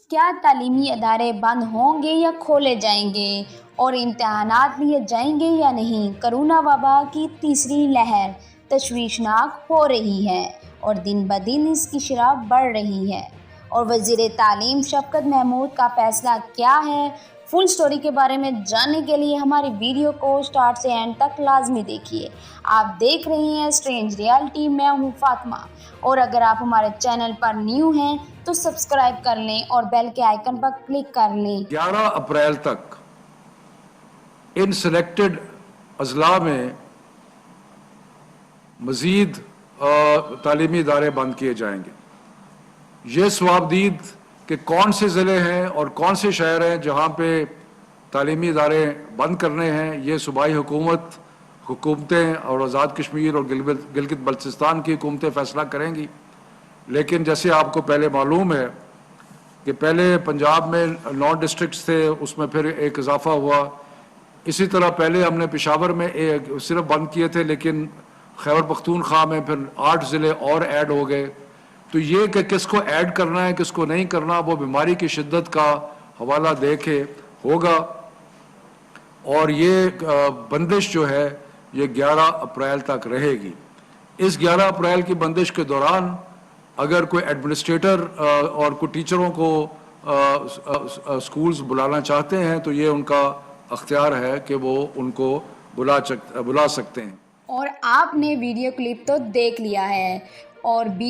کیا تعلیمی ادارے بند ہوں گے یا کھولے جائیں گے اور امتحانات لیے جائیں گے یا نہیں؟ کرونا وبا کی تیسری لہر تشویشناک ہو رہی ہے اور دن بدن اس کی شرح بڑھ رہی ہے، اور وزیر تعلیم شفقت محمود کا فیصلہ کیا ہے؟ فل سٹوری کے بارے میں جاننے کے لیے ہماری ویڈیو کو سٹارٹ سے اینڈ تک لازمی دیکھیے۔ آپ دیکھ رہے ہیں اسٹرینج ریالٹی، میں ہوں فاطمہ، اور اگر آپ ہمارے چینل پر نیو ہیں تو سبسکرائب کر لیں اور بیل کے آئیکن پر کلک کر لیں۔ 11 اپریل تک ان سلیکٹڈ اضلاع میں مزید تعلیمی ادارے بند کیے جائیں گے۔ یہ ثوابدید کہ کون سے ضلع ہیں اور کون سے شہر ہیں جہاں پہ تعلیمی ادارے بند کرنے ہیں، یہ صوبائی حکومتیں اور آزاد کشمیر اور گلگت بلتستان کی حکومتیں فیصلہ کریں گی۔ لیکن جیسے آپ کو پہلے معلوم ہے کہ پہلے پنجاب میں 9 ڈسٹرکٹس تھے، اس میں پھر ایک اضافہ ہوا۔ اسی طرح پہلے ہم نے پشاور میں صرف بند کیے تھے، لیکن خیبر پختونخوا میں پھر 8 ضلع اور ایڈ ہو گئے۔ تو یہ کہ کس کو ایڈ کرنا ہے کس کو نہیں کرنا، وہ بیماری کی شدت کا حوالہ دے کے ہوگا، اور یہ بندش جو ہے یہ 11 اپریل تک رہے گی۔ اس 11 اپریل کی بندش کے دوران اگر کوئی ایڈمنسٹریٹر اور کوئی ٹیچروں کو سکولز بلانا چاہتے ہیں تو یہ ان کا اختیار ہے کہ وہ ان کو بلا سکتے ہیں۔ اور آپ نے ویڈیو کلپ تو دیکھ لیا ہے، اور بی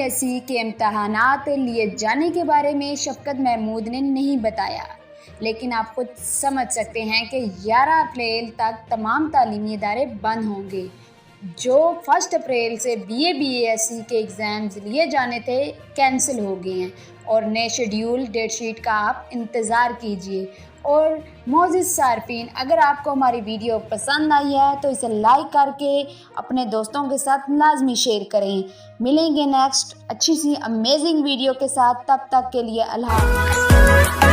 ایس سی کے امتحانات لیے جانے کے بارے میں شفقت محمود نے نہیں بتایا، لیکن آپ خود سمجھ سکتے ہیں کہ 11 اپریل تک تمام تعلیمی ادارے بند ہوں گے۔ جو 1 اپریل سے بی ایس سی کے ایگزامز لیے جانے تھے کینسل ہو گئے ہیں، اور نئے شیڈیول ڈیٹ شیٹ کا آپ انتظار کیجئے۔ اور معزز صارفین، اگر آپ کو ہماری ویڈیو پسند آئی ہے تو اسے لائک کر کے اپنے دوستوں کے ساتھ لازمی شیئر کریں۔ ملیں گے نیکسٹ اچھی سی امیزنگ ویڈیو کے ساتھ، تب تک کے لیے اللہ حافظ۔